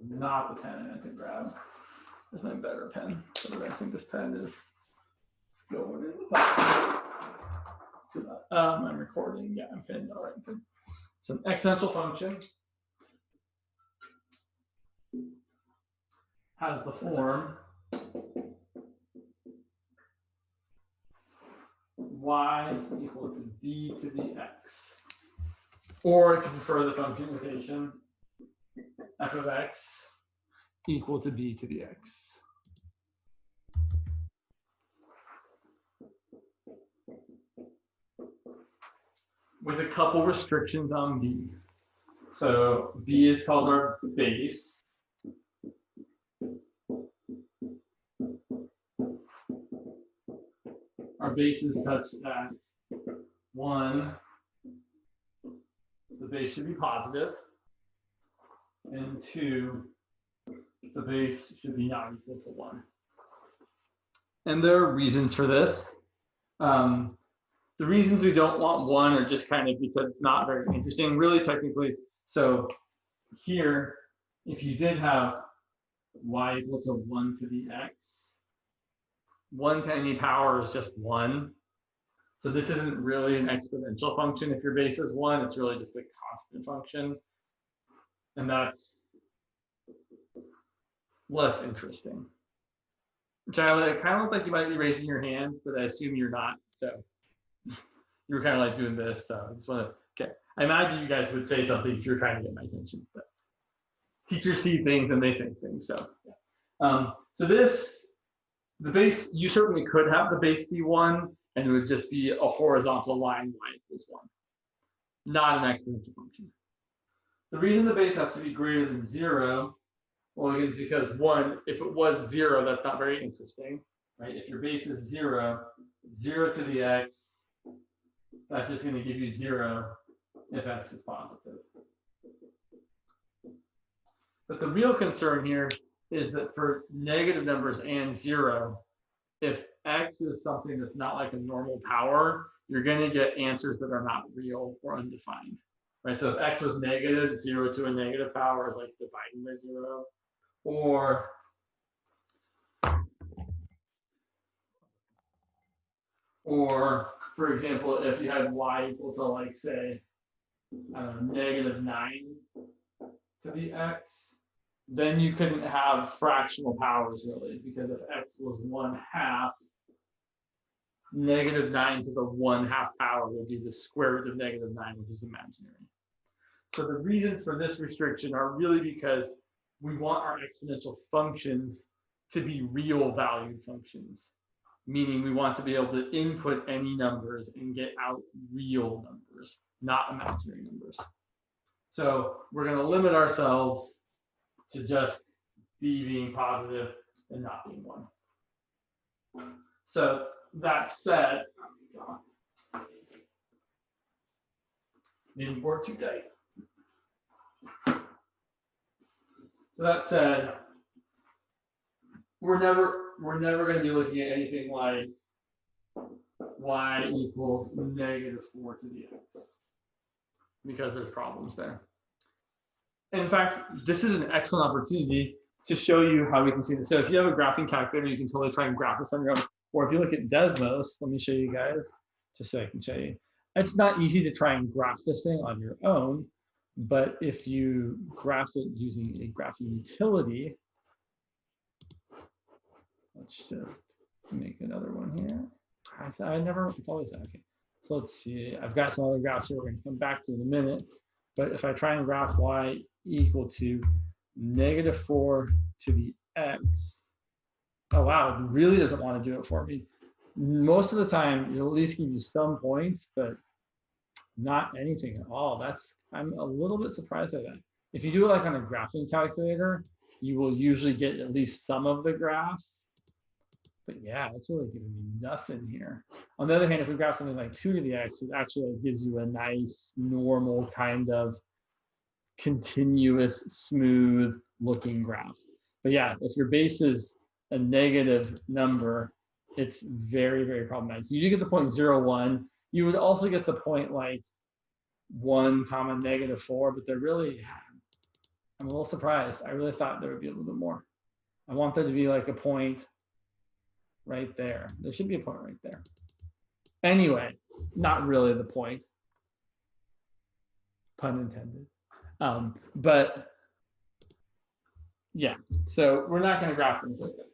not the pen I meant to grab. There's my better pen. But I think this pen is going in the box. I'm recording. Yeah, I'm pinned. All right, good. So an exponential function has the form y equal to b to the x. Or if you prefer the function notation, f of x equal to b to the x. With a couple restrictions on b. So b is called our base. Our base is such that 1, the base should be positive, and 2, the base should be not equal to 1. And there are reasons for this. The reasons we don't want 1 are just kind of because it's not very interesting, really technically. So here, if you did have y equal to 1 to the x, 1 to any power is just 1. So this isn't really an exponential function. If your base is 1, it's really just a constant function. And that's less interesting. Which I kind of look like you might be raising your hand, but I assume you're not. So you were kind of like doing this. So I just want to, okay. I imagine you guys would say something if you were trying to get my attention. But teachers see things and they think things. So, yeah. So this, the base, you certainly could have the base be 1, and it would just be a horizontal line y equals 1, not an exponential function. The reason the base has to be greater than 0, well, again, is because 1, if it was 0, that's not very interesting, right? If your base is 0, 0 to the x, that's just going to give you 0 if x is positive. But the real concern here is that for negative numbers and 0, if x is something that's not like a normal power, you're going to get answers that are not real or undefined, right? So if x was negative, 0 to a negative power is like dividing by 0. Or for example, if you had y equal to, like, say, negative 9 to the x, then you couldn't have fractional powers really, because if x was 1/2, negative 9 to the 1/2 power would be the square root of negative 9, which is imaginary. So the reasons for this restriction are really because we want our exponential functions to be real valued functions, meaning we want to be able to input any numbers and get out real numbers, not imaginary numbers. So we're going to limit ourselves to just b being positive and not being 1. So that said, didn't work too tight. So that said, we're never going to be looking at anything like y equals negative 4 to the x, because there's problems there. In fact, this is an excellent opportunity to show you how we can see this. So if you have a graphing calculator, you can totally try and graph this on your own. Or if you look at Desmos, let me show you guys, just so I can show you. It's not easy to try and graph this thing on your own, but if you graph it using a graphing utility, let's just make another one here. I never, it's always that, okay. So let's see, I've got some other graphs here we're going to come back to in a minute. But if I try and graph y equal to negative 4 to the x, oh wow, it really doesn't want to do it for me. Most of the time, it'll at least give you some points, but not anything at all. I'm a little bit surprised by that. If you do it like on a graphing calculator, you will usually get at least some of the graph. But yeah, it's really giving me nothing here. On the other hand, if we graph something like 2 to the x, it actually gives you a nice, normal kind of continuous, smooth looking graph. But yeah, if your base is a negative number, it's very, very problematic. You do get the point 0, 1. You would also get the point like 1, negative 4, but they're really, I'm a little surprised. I really thought there would be a little bit more. I want there to be like a point right there. There should be a point right there. Anyway, not really the point. Pun intended. But yeah, so we're not going to graph things like that.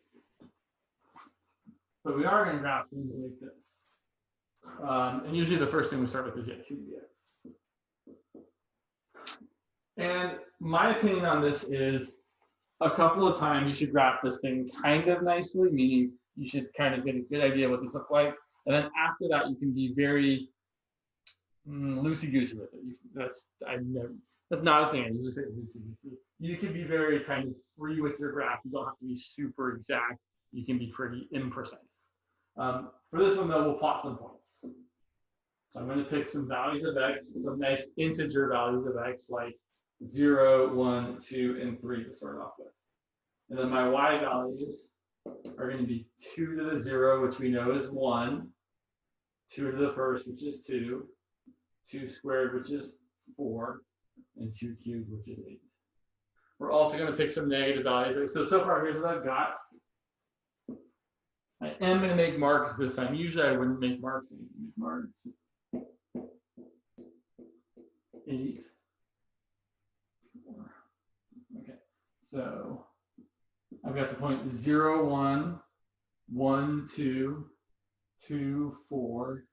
But we are going to graph things like this. And usually the first thing we start with is 2 to the x. And my opinion on this is a couple of times you should graph this thing kind of nicely, meaning you should kind of get a good idea what these look like. And then after that, you can be very loosey-goosey with it. That's not a thing. I usually say loosey-goosey. You can be very kind of free with your graph. You don't have to be super exact. You can be pretty imprecise. For this one, though, we'll plot some points. So I'm going to pick some values of x, some nice integer values of x, like 0, 1, 2, and 3 to start off with. And then my y values are going to be 2 to the 0, which we know is 1, 2 to the first, which is 2, 2 squared, which is 4, and 2 cubed, which is 8. We're also going to pick some negative values. So far, here's what I've got. I am going to make marks this time. Usually, I wouldn't make marks. I make marks. 8. 4. Okay. So I've got the point 0, 1, 1, 2, 2, 4.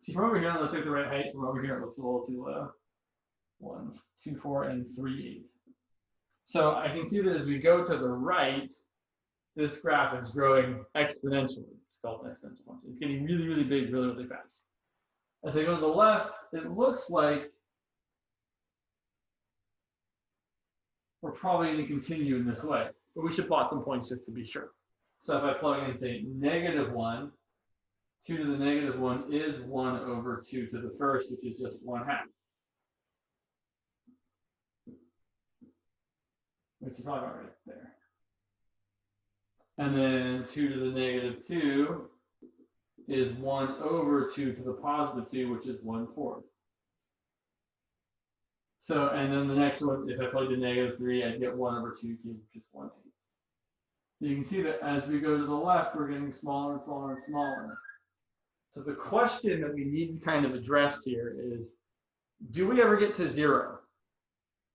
See, from over here, it looks like the right height. From over here, it looks a little too low. 1, 2, 4, and 3, 8. So I can see that as we go to the right, this graph is growing exponentially. It's called an exponential function. It's getting really, really big, really, really fast. As I go to the left, it looks like we're probably going to continue in this way, but we should plot some points just to be sure. So if I plug in, say, -1, 2 to the -1 is 1 over 2 to the first, which is just 1/2. Which is probably right there. And then 2 to the -2 is 1 over 2 to the +2, which is 1/4. So, and then the next one, if I plug in -3, I'd get 1 over 2 cubed, which is 1/8. So you can see that as we go to the left, we're getting smaller and smaller and smaller. So the question that we need to kind of address here is, do we ever get to 0?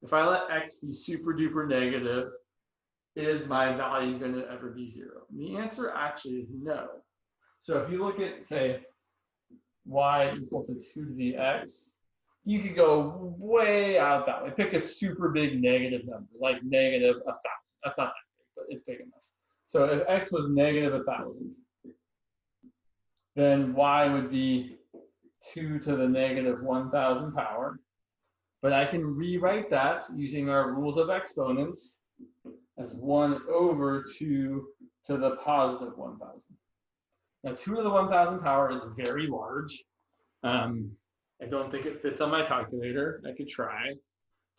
If I let x be super duper negative, is my value going to ever be 0? And the answer actually is no. So if you look at, say, y equal to 2 to the x, you could go way out that way. Pick a super big negative number, like -1,000. That's not that big, but it's big enough. So if x was -1,000, then y would be 2 to the -1,000 power. But I can rewrite that using our rules of exponents as 1 over 2 to the +1,000. Now, 2 to the 1,000 power is very large. I don't think it fits on my calculator. I could try.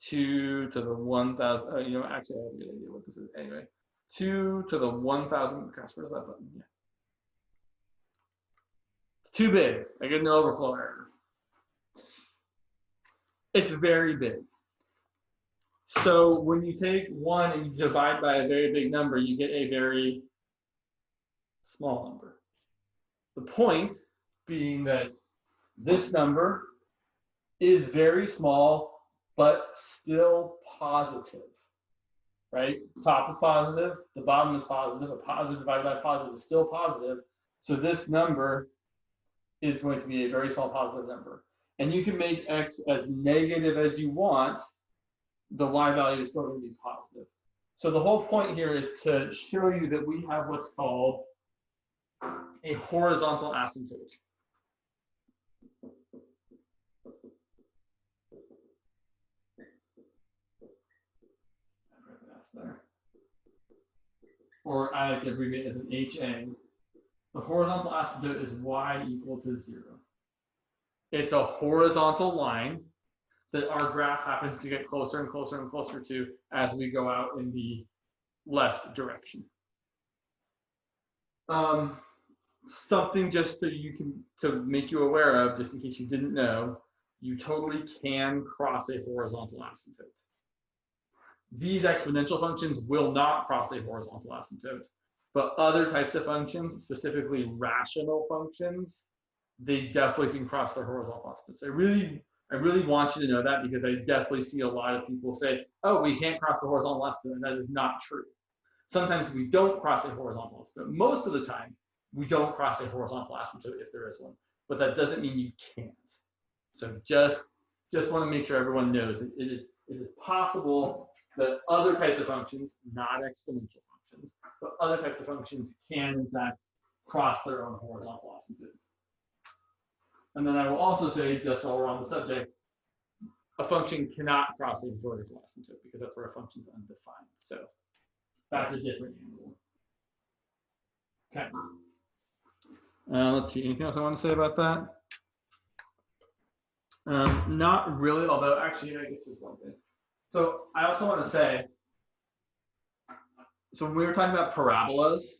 2 to the 1,000. You know, actually, I have a good idea what this is. Anyway, 2 to the 1,000. Gosh, where's that button? Yeah. It's too big. I get an overflow error. It's very big. So when you take 1 and you divide by a very big number, you get a very small number. The point being that this number is very small, but still positive, right? The top is positive, the bottom is positive. A positive divided by positive is still positive. So this number is going to be a very small positive number. And you can make x as negative as you want. The y value is still going to be positive. So the whole point here is to show you that we have what's called a horizontal asymptote. There. Or I like to abbreviate it as an HA. The horizontal asymptote is y equal to 0. It's a horizontal line that our graph happens to get closer and closer and closer to as we go out in the left direction. Something just so you can, to make you aware of, just in case you didn't know, you totally can cross a horizontal asymptote. these exponential functions will not cross a horizontal asymptote, but other types of functions, specifically rational functions, they definitely can cross their horizontal asymptotes. I really want you to know that, because I definitely see a lot of people say, oh, we can't cross the horizontal asymptote, and that is not true. Sometimes we don't cross a horizontal asymptote. Most of the time, we don't cross a horizontal asymptote if there is one, but that doesn't mean you can't. So just want to make sure everyone knows that it is possible that other types of functions, not exponential functions, but other types of functions can in fact cross their own horizontal asymptotes. And then I will also say, just while we're on the subject, a function cannot cross a vertical asymptote, because that's where a function is undefined. So that's a different animal. Okay. Let's see, anything else I want to say about that? Not really, although actually, I guess there's one thing. So I also want to say, so when we were talking about parabolas,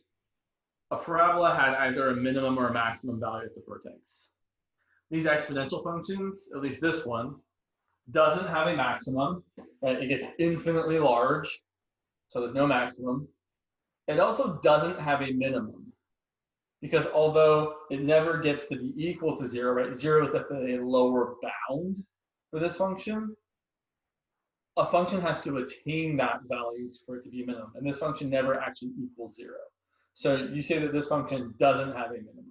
a parabola had either a minimum or a maximum value at the vertex. These exponential functions, at least this one, doesn't have a maximum, right? It gets infinitely large, so there's no maximum. It also doesn't have a minimum, because although it never gets to be equal to 0, right? 0 is definitely a lower bound for this function. A function has to attain that value for it to be a minimum, and this function never actually equals 0. So you say that this function doesn't have a minimum.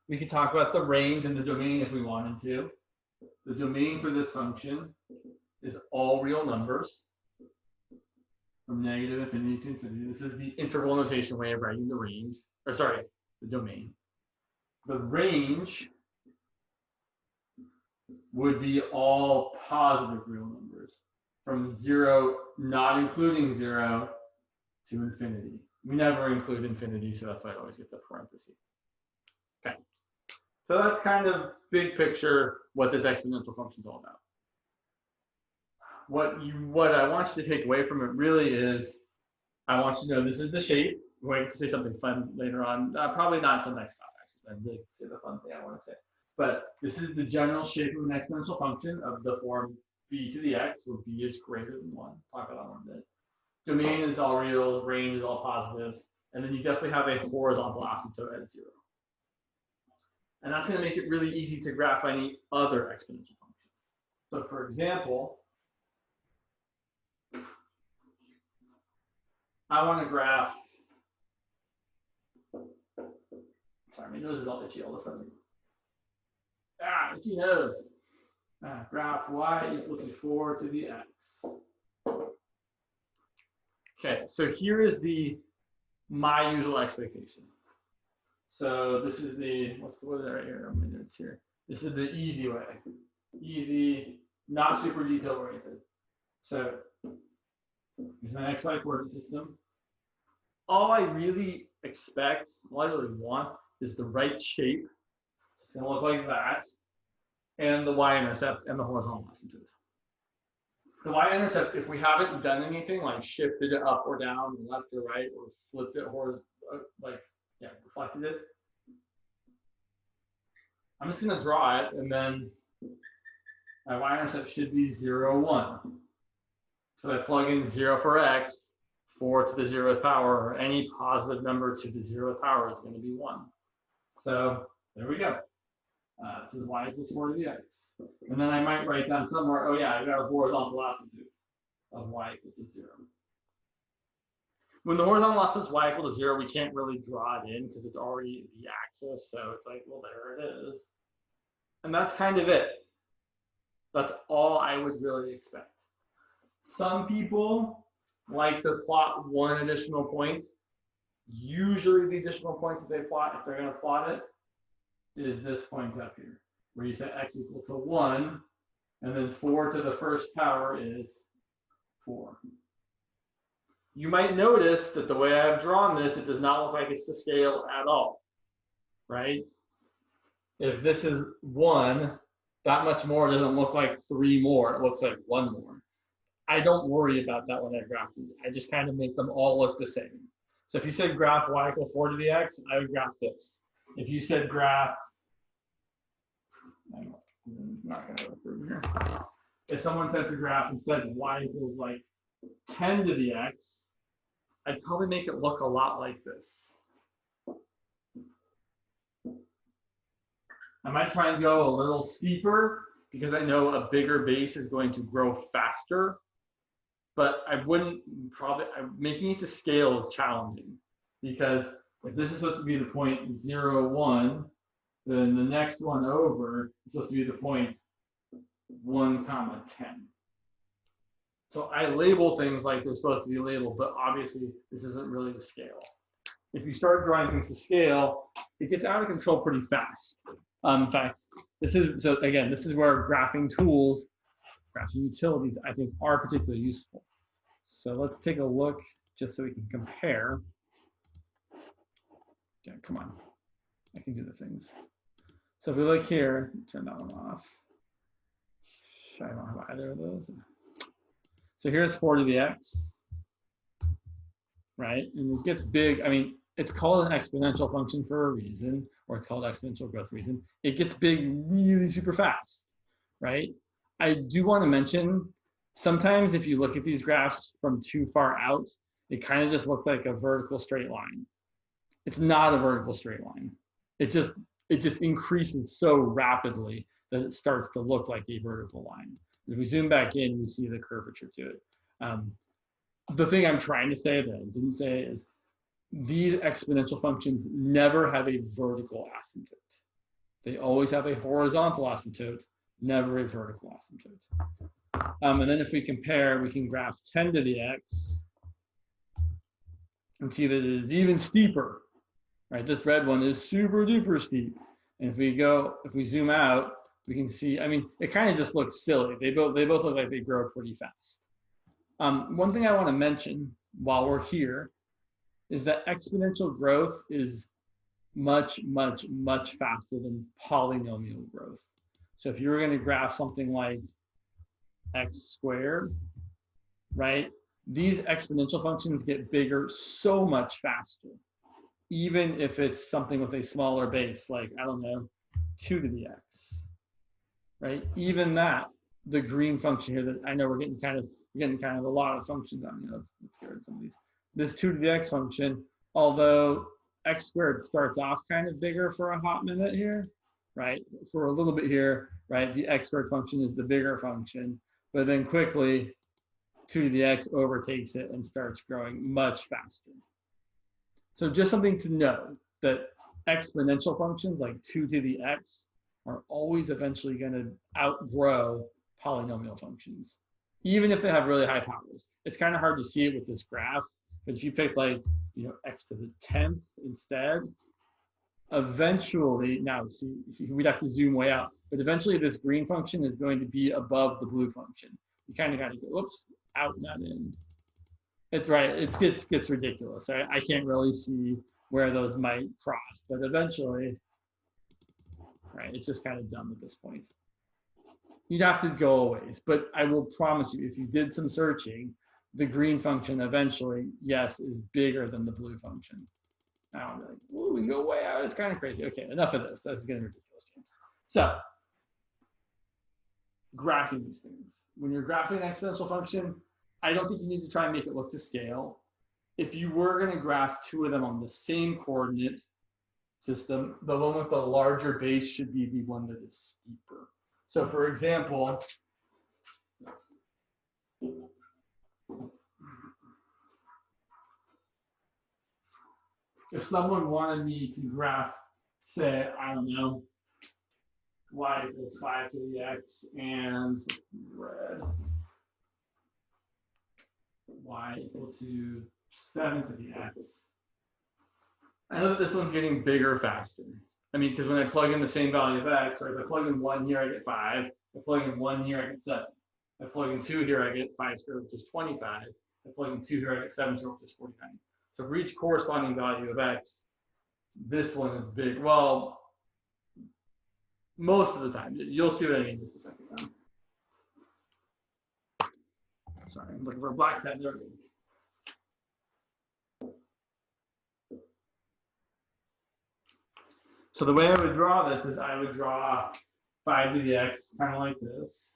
We could talk about the range and the domain if we wanted to. The domain for this function is all real numbers from negative infinity to infinity. This is the interval notation way of writing the range, or sorry, the domain. The range would be all positive real numbers from 0, not including 0, to infinity. We never include infinity, so that's why I always get the parenthesis. Okay. So that's kind of big picture what this exponential function is all about. What I want you to take away from it really is, I want you to know this is the shape. We're going to say something fun later on. Probably not until next class, actually. I really say the fun thing I want to say. But this is the general shape of an exponential function of the form b to the x, where b is greater than 1. Talk about that one a bit. Domain is all reals, range is all positives, and then you definitely have a horizontal asymptote at 0. And that's going to make it really easy to graph any other exponential function. So for example, I want to graph, sorry, my nose is all itchy all of a sudden. Itchy nose. Graph y equal to 4 to the x. Okay, so here is my usual expectation. So this is what's the word right here? My notes here. This is the easy way. Easy, not super detail oriented. So here's my XY coordinate system. All I really expect, all I really want, is the right shape. It's going to look like that. And the y-intercept and the horizontal asymptote. The y-intercept, if we haven't done anything like shifted it up or down, left or right, or flipped it reflected it, I'm just going to draw it, and then my y-intercept should be 0, 1. So I plug in 0 for x, 4 to the 0th power, or any positive number to the 0th power is going to be 1. So there we go. This is y equals 4 to the x. And then I might write down somewhere, oh yeah, I've got a horizontal asymptote of y equal to 0. When the horizontal asymptote is y equal to 0, we can't really draw it in because it's already the axis. So it's like, well, there it is. And that's kind of it. That's all I would really expect. Some people like to plot one additional point. Usually the additional point that they plot, if they're going to plot it, is this point up here, where you set x equal to 1, and then 4 to the first power is 4. You might notice that the way I've drawn this, it does not look like it's to scale at all, right? If this is 1, that much more doesn't look like 3 more. It looks like 1 more. I don't worry about that when I graph these. I just kind of make them all look the same. So if you said graph y equals 4 to the x, I would graph this. If you said graph, I'm not going to approve here. If someone said to graph instead y equals like 10 to the x, I'd probably make it look a lot like this. I might try and go a little steeper because I know a bigger base is going to grow faster, but I wouldn't probably, making it to scale is challenging because if this is supposed to be the point 0, 1, then the next one over is supposed to be the point 1, 10. So I label things like they're supposed to be labeled, but obviously this isn't really the scale. If you start drawing things to scale, it gets out of control pretty fast. In fact, this is where graphing tools, graphing utilities, I think are particularly useful. So let's take a look just so we can compare. Okay, come on, I can do the things. So if we look here, turn that one off. I don't have either of those. So here's 4 to the x, right? And it gets big. I mean, it's called an exponential function for a reason, or it's called exponential growth reason. It gets big really super fast, right? I do want to mention, sometimes if you look at these graphs from too far out, it kind of just looks like a vertical straight line. It's not a vertical straight line. It just increases so rapidly that it starts to look like a vertical line. If we zoom back in, we see the curvature to it. The thing I'm trying to say that I didn't say is these exponential functions never have a vertical asymptote. They always have a horizontal asymptote, never a vertical asymptote. And then if we compare, we can graph 10 to the x and see that it is even steeper, right? This red one is super duper steep. And if we zoom out, we can see, I mean, it kind of just looks silly. They both look like they grow pretty fast. One thing I want to mention while we're here is that exponential growth is much, much, much faster than polynomial growth. So if you were going to graph something like x squared, right? These exponential functions get bigger so much faster, even if it's something with a smaller base, like, I don't know, 2 to the x, right? Even that, the green function here that I know we're getting kind of a lot of functions on, let's get rid of some of these. This 2 to the x function, although x squared starts off kind of bigger for a hot minute here, right? For a little bit here, right? The x squared function is the bigger function, but then quickly 2 to the x overtakes it and starts growing much faster. So just something to know, that exponential functions like 2 to the x are always eventually going to outgrow polynomial functions, even if they have really high powers. It's kind of hard to see it with this graph, but if you pick like, x to the 10th instead, eventually, now see, we'd have to zoom way out, but eventually this green function is going to be above the blue function. You kind of got to go, whoops, out, not in. It's right, it gets ridiculous. Right? I can't really see where those might cross, but eventually, right, it's just kind of dumb at this point. You'd have to go a ways, but I will promise you, if you did some searching, the green function eventually, yes, is bigger than the blue function. Now I'm like, ooh, we can go way out. It's kind of crazy. Okay, enough of this. That's getting ridiculous, James. So, graphing these things. When you're graphing an exponential function, I don't think you need to try and make it look to scale. If you were going to graph 2 of them on the same coordinate system, the one with the larger base should be the one that is steeper. So for example, if someone wanted me to graph, say, I don't know, y equals 5 to the x and red, y equal to 7 to the x. I know that this one's getting bigger faster. I mean, because when I plug in the same value of x, or if I plug in 1 here, I get 5. If I plug in 1 here, I get 7. If I plug in 2 here, I get 5 squared, which is 25. If I plug in 2 here, I get 7 squared, which is 49. So for each corresponding value of x, this one is big. Well, most of the time. You'll see what I mean in just a second. Sorry, I'm looking for a black pen. There we go. So the way I would draw this is I would draw 5 to the x kind of like this.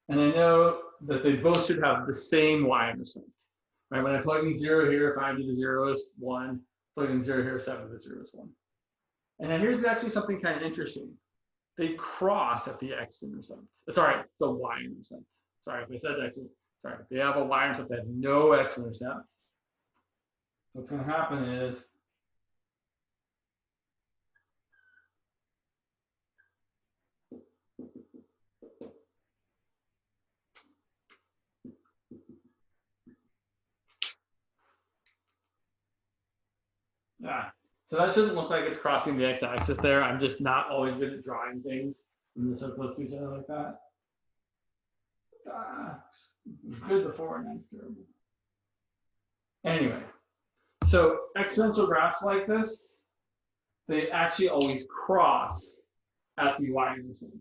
And I know that they both should have the same y-intercept. Right? When I plug in 0 here, 5 to the 0 is 1. Plug in 0 here, 7 to the 0 is 1. And now here's actually something kind of interesting. They cross at the x-intercept. Sorry, the y-intercept. Sorry, if I said x, sorry. They have a y-intercept that has no x-intercept. So what's going to happen is so that shouldn't look like it's crossing the x-axis there. I'm just not always good at drawing things when they're so close to each other like that. It was good before, and now it's terrible. Anyway, so exponential graphs like this, they actually always cross at the y-intercept.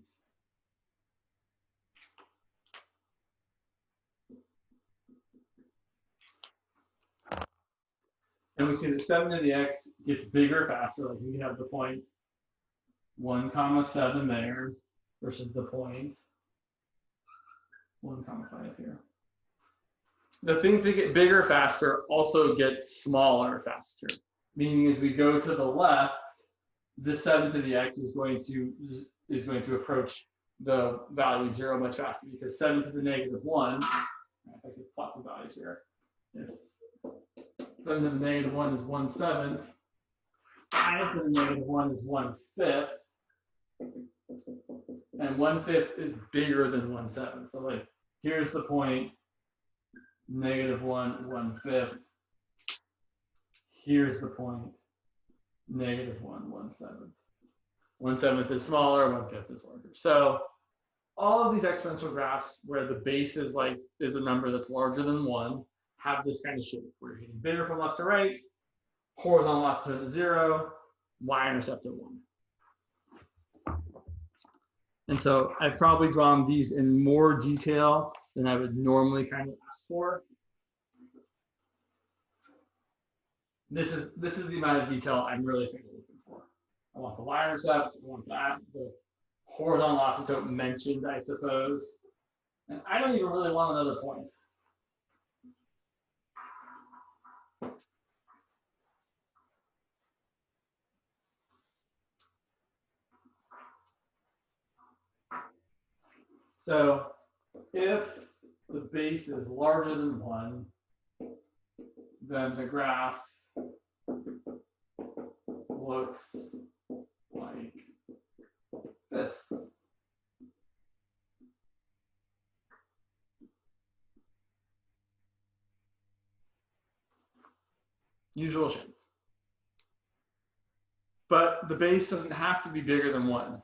And we see that 7 to the x gets bigger faster. Like we have the point 1, 7 there versus the point 1, 5 here. The things that get bigger faster also get smaller faster. Meaning as we go to the left, this 7 to the x is going to approach the value 0 much faster, because 7 to the negative 1, if I could plot some values here, if 7 to the negative 1 is 1/7, 5 to the negative 1 is 1/5, and 1/5 is bigger than 1/7. So like here's the point, negative 1, 1/5. Here's the point, negative 1, 1/7. 1/7 is smaller, 1/5 is larger. So all of these exponential graphs where the base is a number that's larger than 1 have this kind of shape where you're getting bigger from left to right, horizontal asymptote at 0, y-intercept at 1. And so I've probably drawn these in more detail than I would normally kind of ask for. This is the amount of detail I'm really looking for. I want the y-intercept, I want that, the horizontal asymptote mentioned, I suppose. And I don't even really want another point. So if the base is larger than 1, then the graph looks like this. Usual shape. But the base doesn't have to be bigger than 1.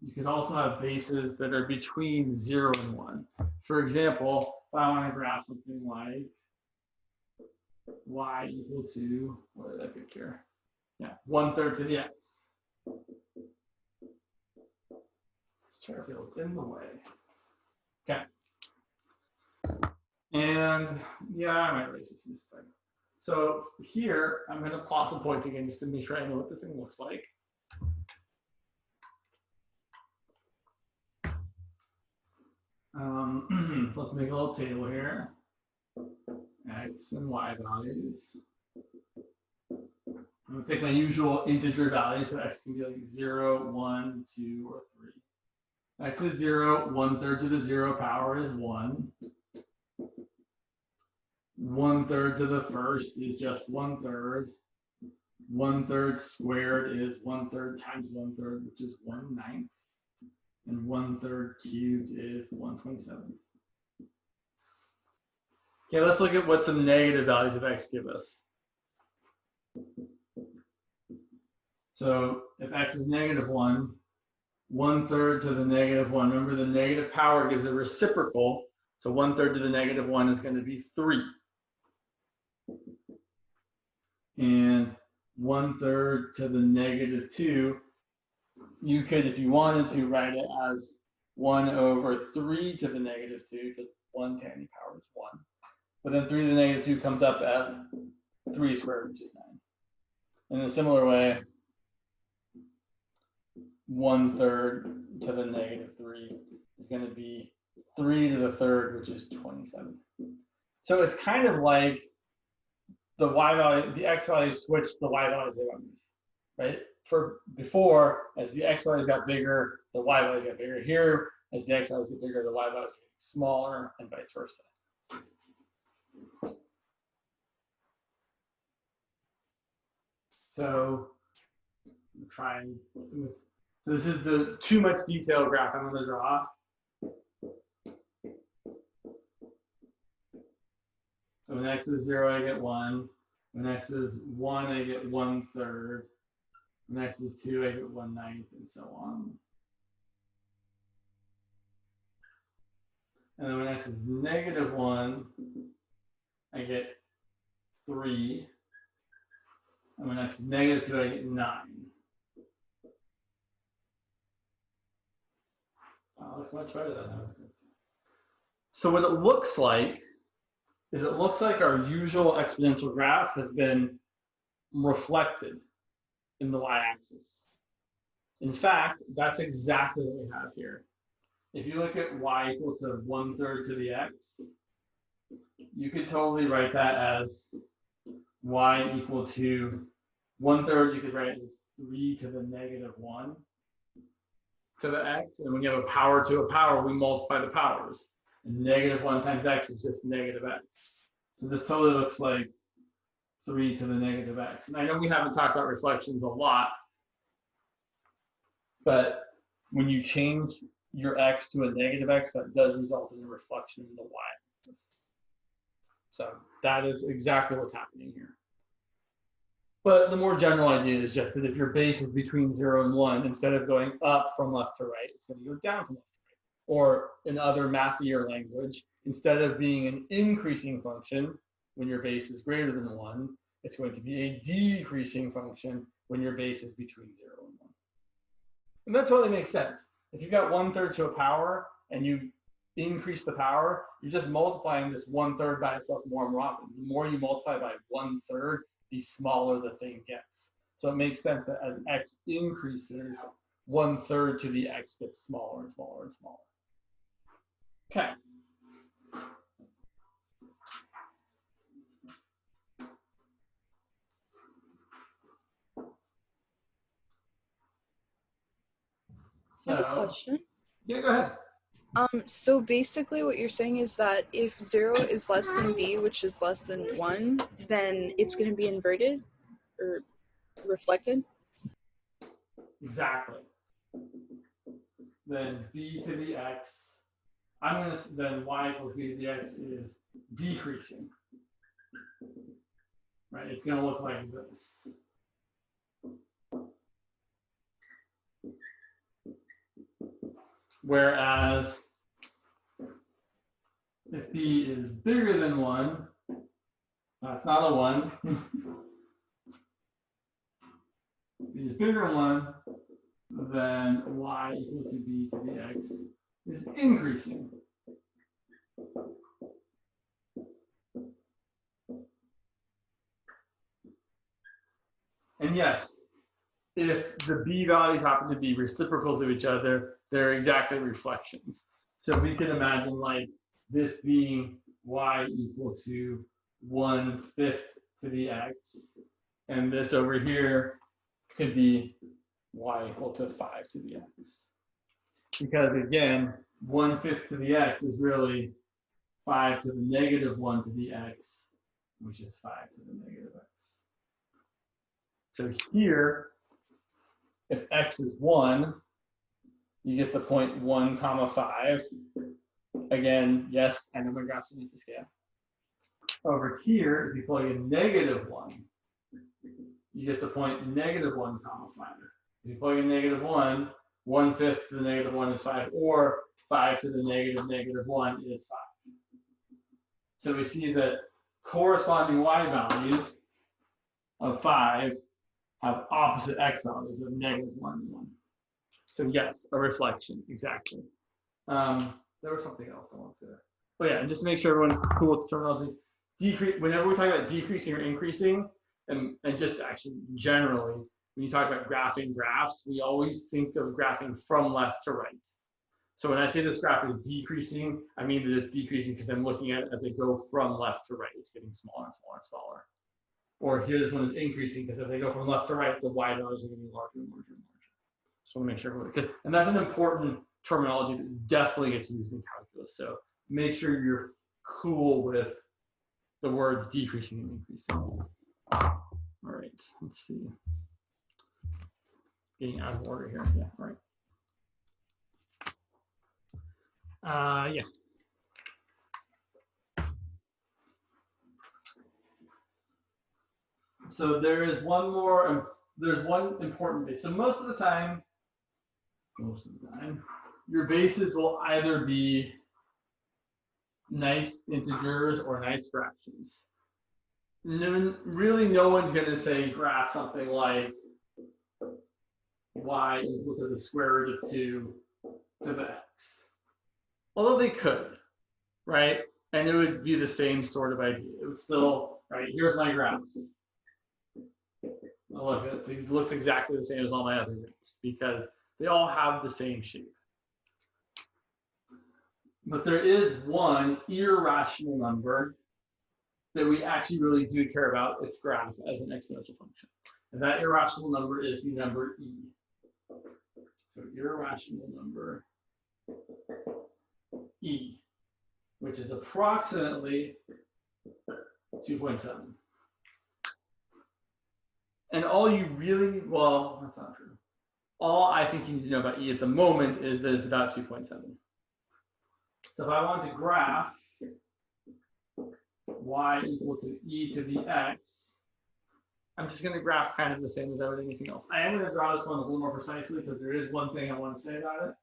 You can also have bases that are between 0 and 1. For example, if I want to graph something like y equal to, what did I pick here? Yeah, 1/3 to the x. This chair feels in the way. Okay. And yeah, I might erase this thing. So here, I'm going to plot some points again just to make sure I know what this thing looks like. So let's make a little table here. X and y values. I'm going to pick my usual integer values, so x can be like 0, 1, 2, or 3. X is 0, 1/3 to the 0 power is 1. 1/3 to the first is just 1/3. 1/3 squared is 1/3 times 1/3, which is 1/9. And 1/3 cubed is 1/27. Okay, let's look at what some negative values of x give us. So if x is -1, 1/3 to the -1. Remember, the negative power gives a reciprocal. So 1/3 to the -1 is going to be 3. And 1/3 to the -2, you could, if you wanted to, write it as 1/3 to the -2, because 1 to any power is 1. But then 3 to the -2 comes up as 3 squared, which is 9. In a similar way, 1/3 to the -3 is going to be 3 to the third, which is 27. So it's kind of like the y value, the x values switched the y values they want to be, right? For before, as the x values got bigger, the y values got bigger. Here, as the x values get bigger, the y values get smaller, and vice versa. So I'm trying. So this is the too much detail graph I'm going to draw. So when x is 0, I get 1. When x is 1, I get 1/3. When x is 2, I get 1/9, and so on. And then when x is -1, I get 3. And when x is -2, I get 9. Oh, looks much better than that. Was good. So what it looks like is it looks like our usual exponential graph has been reflected in the y-axis. In fact, that's exactly what we have here. If you look at y equal to 1/3 to the x, you could totally write that as y equal to 1/3. You could write it as 3 to the -1 to the x. And when you have a power to a power, we multiply the powers. And -1 times x is just -x. So this totally looks like 3 to the -x. And I know we haven't talked about reflections a lot, but when you change your x to a -x, that does result in a reflection in the y-axis. So that is exactly what's happening here. But the more general idea is just that if your base is between 0 and 1, instead of going up from left to right, it's going to go down from left to right. Or in other mathier language, instead of being an increasing function when your base is greater than 1, it's going to be a decreasing function when your base is between 0 and 1. And that totally makes sense. If you've got 1/3 to a power and you increase the power, you're just multiplying this 1/3 by itself more and more often. The more you multiply by 1/3, the smaller the thing gets. So it makes sense that as x increases, 1/3 to the x gets smaller and smaller and smaller. Okay. I have a question. Yeah, go ahead. So basically what you're saying is that if 0 is less than b, which is less than 1, then it's going to be inverted or reflected? Exactly. Then b to the x, then y equals b to the x is decreasing. Right? It's going to look like this. Whereas if b is bigger than 1, that's not a 1. B is bigger than 1, then y equal to b to the x is increasing. And yes, if the b values happen to be reciprocals of each other, they're exactly reflections. So we can imagine like this being y equal to 1/5 to the x, and this over here could be y equal to 5 to the x. Because again, 1/5 to the x is really 5 to the -1 to the x, which is 5 to the -x. So here, if x is 1, you get the point 1, 5. Again, yes, I know my graphs need to scale. Over here, if you plug in -1, you get the point -1, 5. If you plug in -1, 1/5 to the -1 is 5, or 5 to the -1 is 5. So we see that corresponding y values of 5 have opposite x values of -1 and 1. So yes, a reflection, exactly. There was something else I wanted to say. Oh yeah, and just to make sure everyone's cool with the terminology, whenever we talk about decreasing or increasing, and just actually generally, when you talk about graphing graphs, we always think of graphing from left to right. So when I say this graph is decreasing, I mean that it's decreasing because I'm looking at it as they go from left to right. It's getting smaller and smaller and smaller. Or here, this one is increasing because as they go from left to right, the y values are getting larger and larger and larger. So I want to make sure, and that's an important terminology that definitely gets used in calculus. So make sure you're cool with the words decreasing and increasing. All right, let's see. Getting out of order here. Yeah, all right. Yeah. So there's one important base. So most of the time, your bases will either be nice integers or nice fractions. Really, no one's going to say graph something like y equal to the square root of 2 to the x. Although they could, right? And it would be the same sort of idea. It would still, right, here's my graph. Look, it looks exactly the same as all my other graphs because they all have the same shape. But there is one irrational number that we actually really do care about its graph as an exponential function. And that irrational number is the number e. So irrational number e, which is approximately 2.7. And all you really, well, that's not true. All I think you need to know about e at the moment is that it's about 2.7. So if I want to graph y equal to e to the x, I'm just going to graph kind of the same as everything else. I am going to draw this one a little more precisely because there is one thing I want to say about it.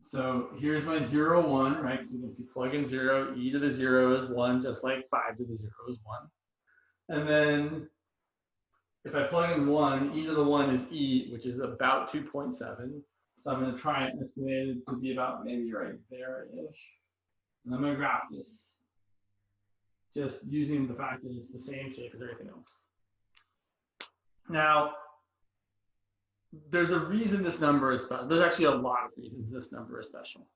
So here's my 0, 1, right? So if you plug in 0, e to the 0 is 1, just like 5 to the 0 is 1. And then if I plug in 1, e to the 1 is e, which is about 2.7. So I'm going to try and estimate it to be about maybe right there-ish. And I'm going to graph this, just using the fact that it's the same shape as everything else. Now, there's a reason this number is special. There's actually a lot of reasons this number is special.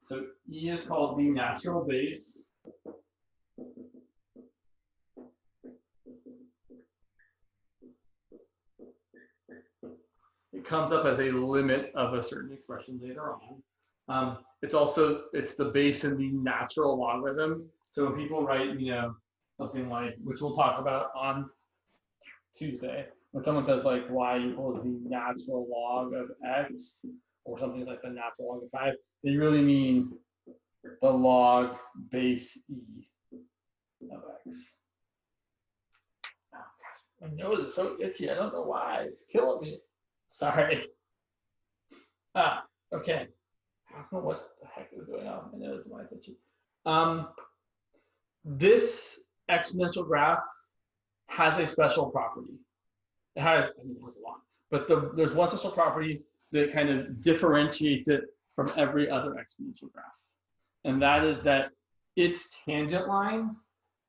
So E is called the natural base. It comes up as a limit of a certain expression later on. It's the base in the natural logarithm. So when people write, something like, which we'll talk about on Tuesday, when someone says like y equals the natural log of x, or something like the natural log of 5, they really mean the log base e of x. Oh gosh, my nose is so itchy. I don't know why. It's killing me. Sorry. Okay. I don't know what the heck is going on. My nose is why it's itchy. This exponential graph has a special property. It has a lot, but there's one special property that kind of differentiates it from every other exponential graph. And that is that its tangent line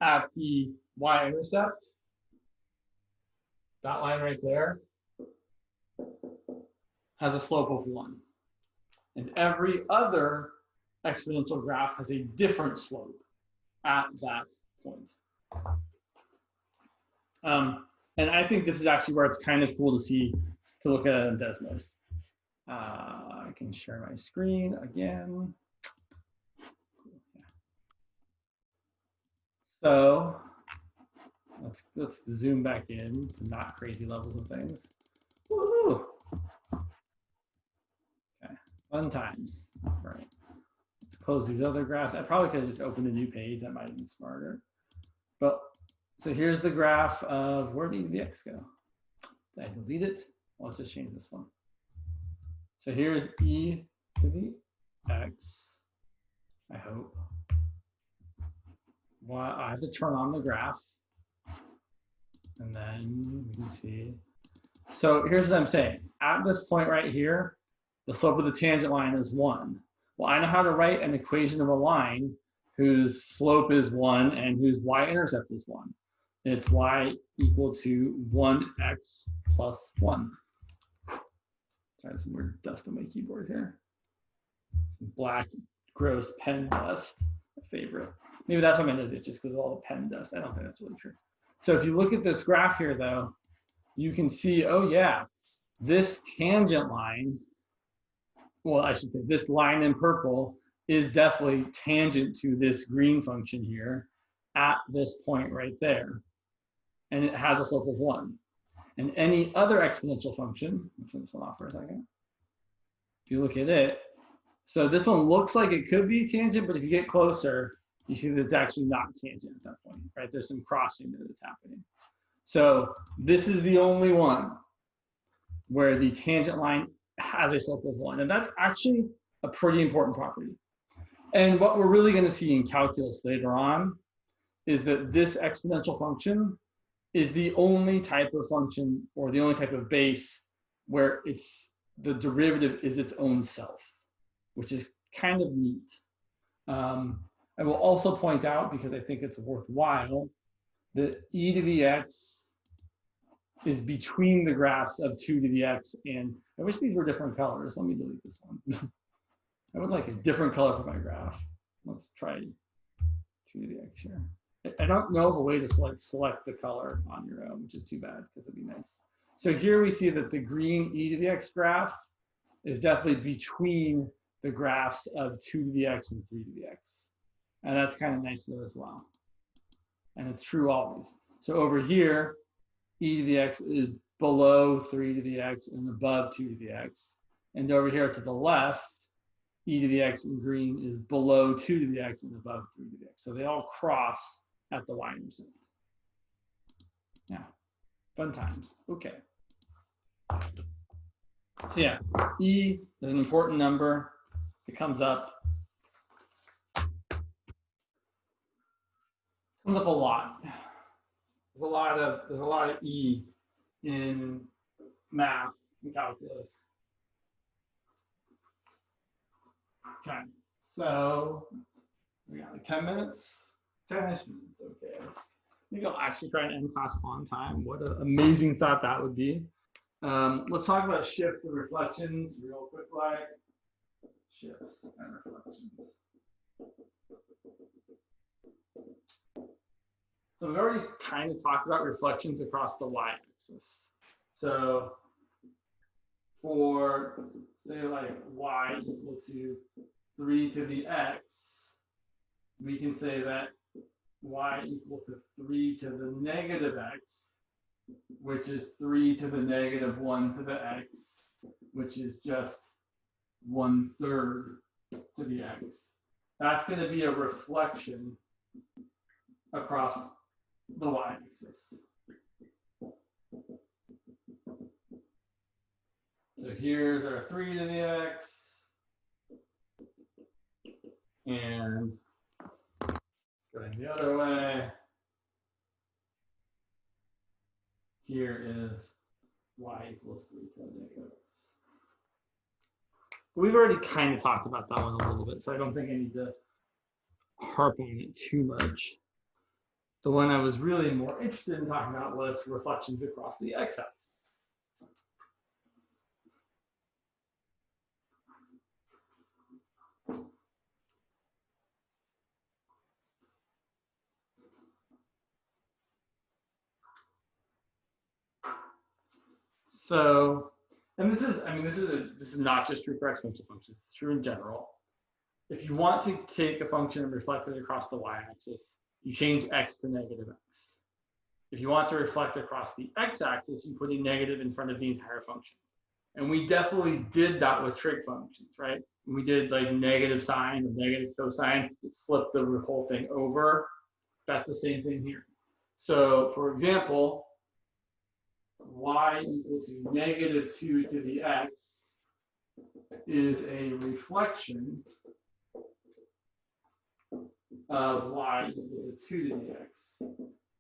at the y-intercept, that line right there, has a slope of 1. And every other exponential graph has a different slope at that point. And I think this is actually where it's kind of cool to look at it in Desmos. I can share my screen again. So let's zoom back in to not crazy levels of things. Woohoo! Okay, fun times. All right. Let's close these other graphs. I probably could have just opened a new page. That might have been smarter. But so here's the graph of where did the x go? Did I delete it? Well, let's just change this one. So here's e to the x, I hope. Well, I have to turn on the graph. And then we can see. So here's what I'm saying. At this point right here, the slope of the tangent line is 1. Well, I know how to write an equation of a line whose slope is 1 and whose y-intercept is 1. It's y equal to 1x plus 1. Sorry, some weird dust on my keyboard here. Black, gross pen dust, my favorite. Maybe that's what I meant, is it just because of all the pen dust? I don't think that's really true. So if you look at this graph here, though, you can see, oh yeah, this tangent line, well, I should say this line in purple is definitely tangent to this green function here at this point right there. And it has a slope of 1. And any other exponential function, I'll turn this one off for a second. If you look at it, so this one looks like it could be tangent, but if you get closer, you see that it's actually not tangent at that point, right? There's some crossing that's happening. So this is the only one where the tangent line has a slope of 1. And that's actually a pretty important property. And what we're really going to see in calculus later on is that this exponential function is the only type of function or the only type of base where the derivative is its own self, which is kind of neat. I will also point out, because I think it's worthwhile, that e to the x is between the graphs of 2 to the x, and I wish these were different colors. Let me delete this one. I would like a different color for my graph. Let's try 2 to the x here. I don't know of a way to select the color on your own, which is too bad, because it'd be nice. So here we see that the green e to the x graph is definitely between the graphs of 2 to the x and 3 to the x. And that's kind of nice to know as well. And it's true always. So over here, e to the x is below 3 to the x and above 2 to the x. And over here to the left, e to the x in green is below 2 to the x and above 3 to the x. So they all cross at the y-intercept. Yeah, fun times. Okay. So yeah, e is an important number. It comes up a lot. There's a lot of e in math and calculus. Okay, so we got like 10 minutes, 10-ish minutes. Okay, I think I'll actually try and end class on time. What an amazing thought that would be. Let's talk about shifts and reflections real quick, like shifts and reflections. So we've already kind of talked about reflections across the y-axis. So for, say, like y equal to 3 to the x, we can say that y equal to 3 to the negative x, which is 3 to the negative 1 to the x, which is just 1/3 to the x. That's going to be a reflection across the y-axis. So here's our 3 to the x, and going the other way, here is y equals 3 to the negative x. We've already kind of talked about that one a little bit, so I don't think I need to harp on it too much. The one I was really more interested in talking about was reflections across the x-axis. So, and this is not just true for exponential functions, it's true in general. If you want to take a function and reflect it across the y-axis, you change x to negative x. If you want to reflect across the x-axis, you put a negative in front of the entire function. And we definitely did that with trig functions, right? We did like negative sine or negative cosine, flip the whole thing over. That's the same thing here. So for example, y equal to negative 2 to the x is a reflection of y equal to 2 to the x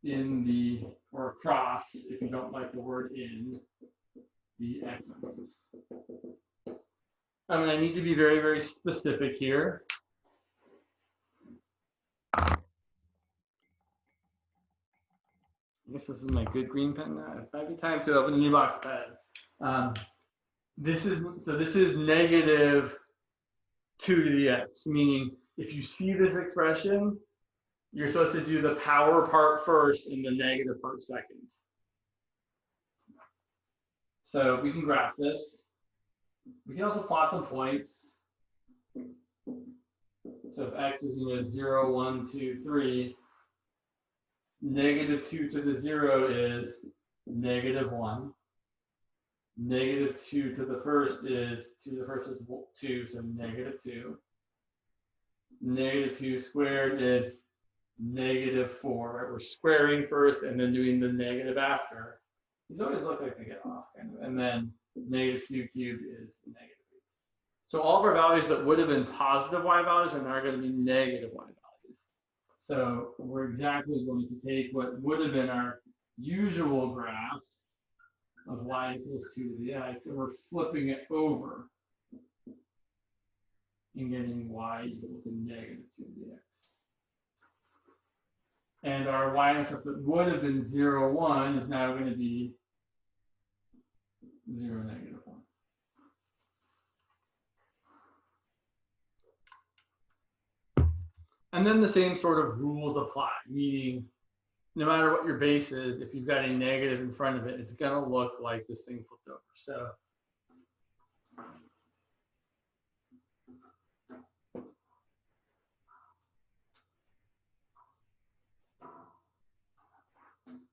in the, or across, if you don't like the word in, the x-axis. I mean, I need to be very, very specific here. I guess this is my good green pen now. It might be time to open a new box of pens. This is negative 2 to the x, meaning if you see this expression, you're supposed to do the power part first and the negative part second. So we can graph this. We can also plot some points. So if x is 0, 1, 2, 3, negative 2 to the 0 is negative 1. Negative 2 to the first is 2 to the first is 2, so negative 2. Negative 2 squared is negative 4. Right? We're squaring first and then doing the negative after. These always look like they get off, kind of. And then negative 2 cubed is negative 8. So all of our values that would have been positive y values are now going to be negative y values. So we're exactly going to take what would have been our usual graph of y equals 2 to the x, and we're flipping it over and getting y equal to negative 2 to the x. And our y-intercept that would have been 0, 1 is now going to be 0, negative 1. And then the same sort of rules apply, meaning no matter what your base is, if you've got a negative in front of it, it's going to look like this thing flipped over. So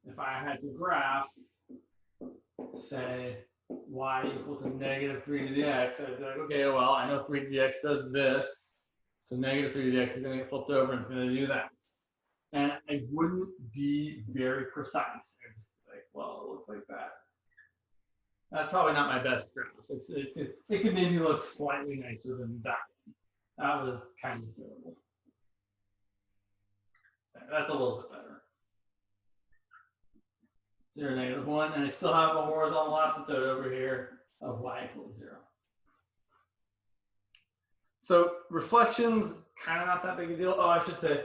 if I had to graph, say, y equal to negative 3 to the x, I'd be like, okay, well, I know 3 to the x does this. So negative 3 to the x is going to get flipped over and it's going to do that. And I wouldn't be very precise. I'd just be like, well, it looks like that. That's probably not my best graph. It could maybe look slightly nicer than that. That was kind of terrible. That's a little bit better. 0, negative 1, and I still have a horizontal asymptote over here of y equals 0. So reflections, kind of not that big a deal. Oh, I should say,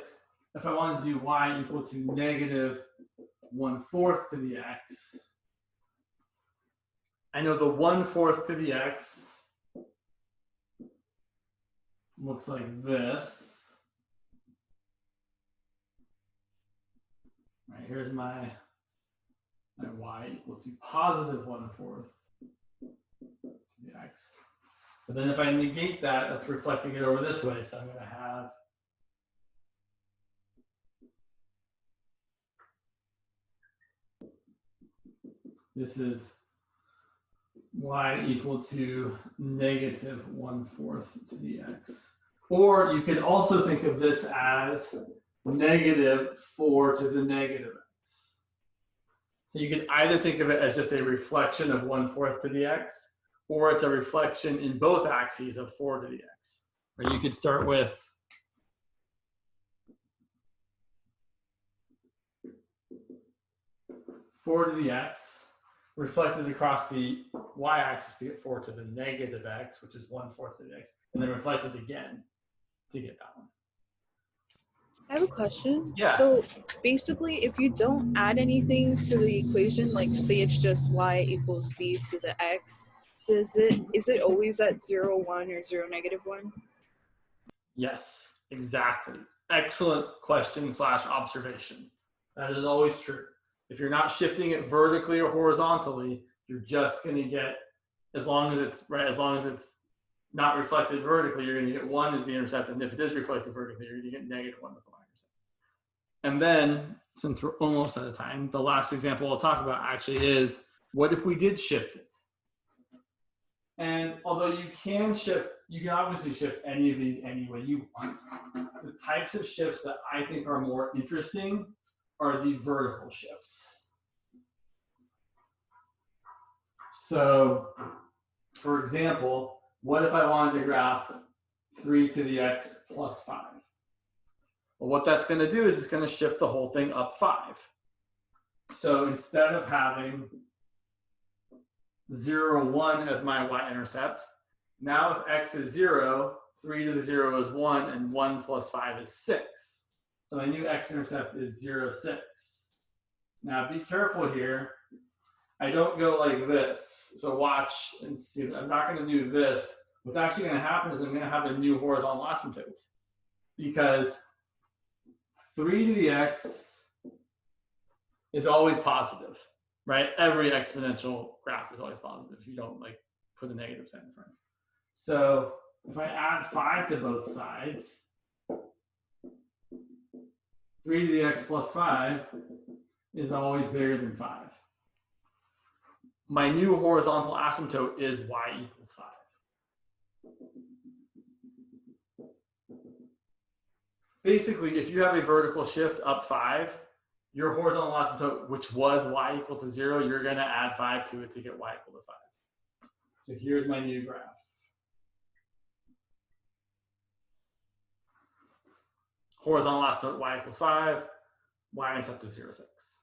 if I wanted to do y equal to negative 1/4 to the x, I know the 1/4 to the x looks like this. All right, here's my y equal to positive 1/4 to the x. But then if I negate that, that's reflecting it over this way. So I'm going to have this is y equal to negative 1/4 to the x. Or you could also think of this as negative 4 to the negative x. So you could either think of it as just a reflection of 1/4 to the x, or it's a reflection in both axes of 4 to the x. Or you could start with four to the x, reflected across the y-axis to get 4 to the negative x, which is 1/4 to the x, and then reflected again to get that one. I have a question. Yeah. So basically, if you don't add anything to the equation, like say it's just y equals b to the x, is it always at 0, 1 or 0, negative 1? Yes, exactly. Excellent question / observation. That is always true. If you're not shifting it vertically or horizontally, you're just going to get, as long as it's not reflected vertically, you're going to get 1 as the intercept, and if it is reflected vertically, you're going to get negative 1 as the y-intercept. And then, since we're almost out of time, the last example I'll talk about actually is, what if we did shift it? And although you can obviously shift any of these any way you want. The types of shifts that I think are more interesting are the vertical shifts. So, for example, what if I wanted to graph 3 to the x plus 5? Well, what that's going to do is it's going to shift the whole thing up 5. So instead of having 0, 1 as my y-intercept, now if x is 0, 3 to the 0 is 1, and 1 plus 5 is 6. So my new x-intercept is 0, 6. Now be careful here. I don't go like this. So watch and see. I'm not going to do this. What's actually going to happen is I'm going to have a new horizontal asymptote, because 3 to the x is always positive, right? Every exponential graph is always positive if you don't like put a negative sign in front. So if I add 5 to both sides, 3 to the x plus 5 is always bigger than 5. My new horizontal asymptote is y equals 5. Basically, if you have a vertical shift up 5, your horizontal asymptote, which was y equal to 0, you're going to add 5 to it to get y equal to 5. So here's my new graph. Horizontal asymptote y equals 5, y-intercept is 0, 6.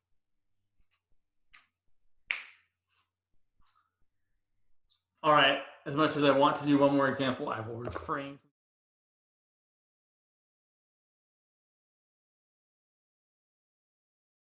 All right, as much as I want to do one more example, I will refrain.